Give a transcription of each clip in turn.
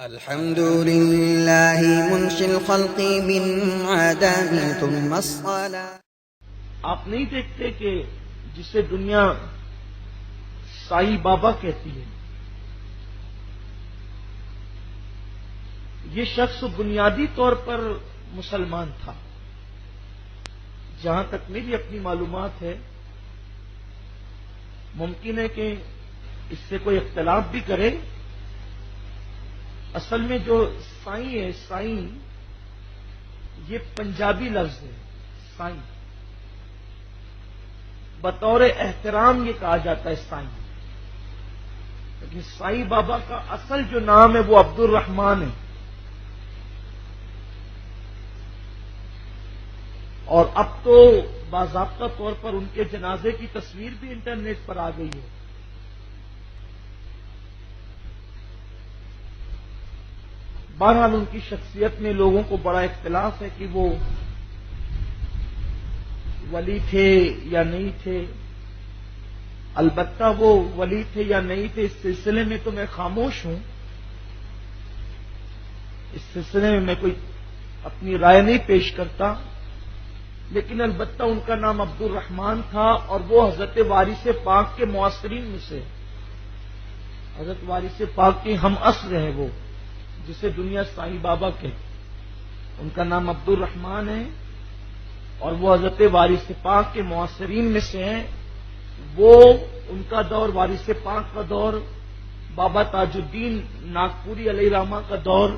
الحمد للہ منشی الخلق من عدم ثم الصلاة۔ آپ نہیں دیکھتے کہ جسے دنیا سائی بابا کہتی ہے، یہ شخص بنیادی طور پر مسلمان تھا، جہاں تک میری اپنی معلومات ہے۔ ممکن ہے کہ اس سے کوئی اختلاف بھی کرے۔ اصل میں جو سائیں ہے، سائیں یہ پنجابی لفظ ہے۔ سائیں بطور احترام یہ کہا جاتا ہے سائیں، لیکن سائی بابا کا اصل جو نام ہے وہ عبد الرحمان ہے۔ اور اب تو باضابطہ طور پر ان کے جنازے کی تصویر بھی انٹرنیٹ پر آ گئی ہے۔ بہرحال ان کی شخصیت میں لوگوں کو بڑا اختلاف ہے کہ وہ ولی تھے یا نہیں تھے۔ البتہ وہ ولی تھے یا نہیں تھے اس سلسلے میں تو میں خاموش ہوں، اس سلسلے میں میں کوئی اپنی رائے نہیں پیش کرتا، لیکن البتہ ان کا نام عبد الرحمان تھا اور وہ حضرت وارث پاک کے معاصرین میں سے، حضرت وارث پاک کے ہم عصر ہیں، وہ جسے دنیا سائی بابا کہتی، ان کا نام عبد الرحمان ہے اور وہ حضرت وارث پاک کے معاصرین میں سے ہیں۔ وہ ان کا دور، وارث پاک کا دور، بابا تاج الدین ناگپوری علیہ رحمہ کا دور،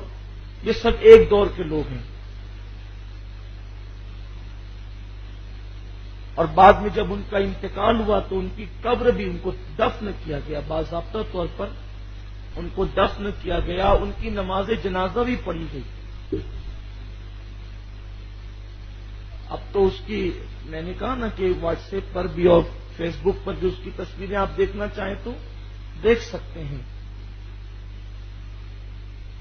یہ سب ایک دور کے لوگ ہیں۔ اور بعد میں جب ان کا انتقال ہوا تو ان کی قبر بھی، ان کو دفن کیا گیا، باضابطہ طور پر ان کو دفن کیا گیا، ان کی نماز جنازہ بھی پڑھی گئی۔ اب تو اس کی، میں نے کہا نا کہ واٹس ایپ پر بھی اور فیس بک پر بھی اس کی تصویریں آپ دیکھنا چاہیں تو دیکھ سکتے ہیں۔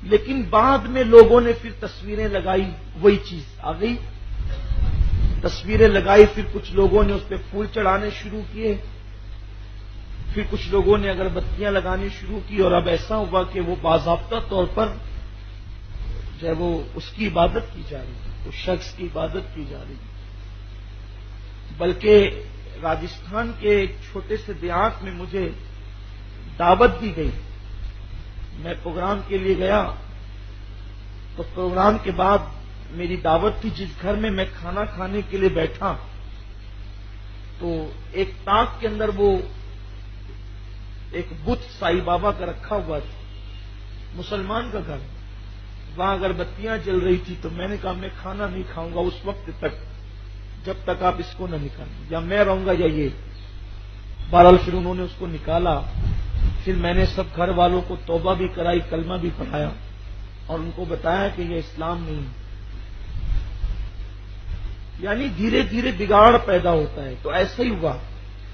لیکن بعد میں لوگوں نے پھر تصویریں لگائی، وہی چیز آ گئی، تصویریں لگائی، پھر کچھ لوگوں نے اس پہ پھول چڑھانے شروع کیے، پھر کچھ لوگوں نے اگربتیاں لگانی شروع کی، اور اب ایسا ہوا کہ وہ باضابطہ طور پر جو ہے وہ اس کی عبادت کی جا رہی ہے، اس شخص کی عبادت کی جا رہی ہے۔ بلکہ راجستھان کے ایک چھوٹے سے دیہات میں مجھے دعوت دی گئی، میں پروگرام کے لیے گیا، تو پروگرام کے بعد میری دعوت تھی جس گھر میں میں کھانا کھانے کے لیے بیٹھا، تو ایک طاق کے اندر وہ ایک بت سائی بابا کا رکھا ہوا تھا، مسلمان کا گھر، وہاں اگربتیاں جل رہی تھی، تو میں نے کہا میں کھانا نہیں کھاؤں گا اس وقت تک جب تک آپ اس کو نہ نکالیں، یا میں رہوں گا یا یہ۔ بہرحال پھر انہوں نے اس کو نکالا، پھر میں نے سب گھر والوں کو توبہ بھی کرائی، کلمہ بھی پڑھایا، اور ان کو بتایا کہ یہ اسلام نہیں ہے۔ یعنی دھیرے دھیرے بگاڑ پیدا ہوتا ہے۔ تو ایسا ہی ہوا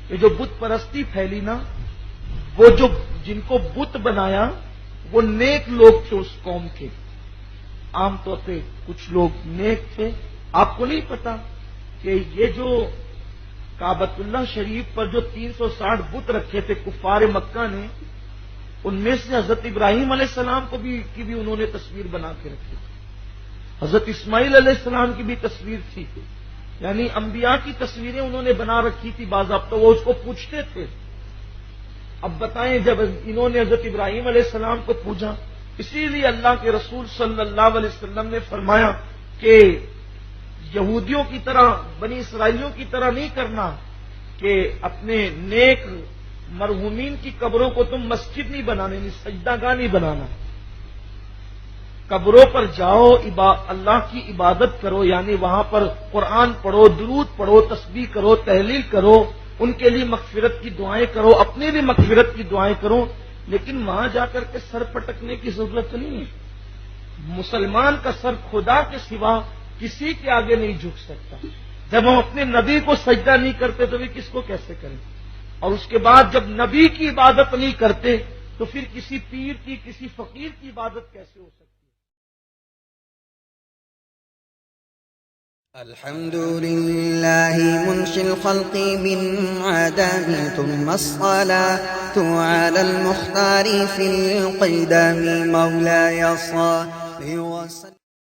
کہ جو بت پرستی پھیلی نا، وہ جو جن کو بت بنایا وہ نیک لوگ تھے اس قوم کے، عام طور پہ کچھ لوگ نیک تھے۔ آپ کو نہیں پتا کہ یہ جو کعبۃ اللہ شریف پر جو 360 بت رکھے تھے کفار مکہ نے، ان میں سے حضرت ابراہیم علیہ السلام کی بھی انہوں نے تصویر بنا کے رکھی تھی، حضرت اسماعیل علیہ السلام کی بھی تصویر تھی، یعنی انبیاء کی تصویریں انہوں نے بنا رکھی تھی باضابطہ۔ وہ اس کو پوچھتے تھے۔ اب بتائیں، جب انہوں نے حضرت ابراہیم علیہ السلام کو پوچھا، اسی لیے اللہ کے رسول صلی اللہ علیہ وسلم نے فرمایا کہ یہودیوں کی طرح، بنی اسرائیلیوں کی طرح نہیں کرنا کہ اپنے نیک مرحومین کی قبروں کو تم مسجد نہیں بنانے، سجدہ گاہ نہیں بنانا، قبروں پر جاؤ، اللہ کی عبادت کرو، یعنی وہاں پر قرآن پڑھو، درود پڑھو، تسبیح کرو، تحلیل کرو، ان کے لیے مغفرت کی دعائیں کرو، اپنے لیے مغفرت کی دعائیں کرو، لیکن وہاں جا کر کے سر پٹکنے کی ضرورت نہیں ہے۔ مسلمان کا سر خدا کے سوا کسی کے آگے نہیں جھک سکتا۔ جب ہم اپنے نبی کو سجدہ نہیں کرتے تو بھی کس کو کیسے کریں؟ اور اس کے بعد جب نبی کی عبادت نہیں کرتے تو پھر کسی پیر کی، کسی فقیر کی عبادت کیسے ہو سکتی ہے؟ الحمد للہ منشی الخلق من عدم ثم الصلاة۔ صلوت على المختار في القدم مولاي صل وسلم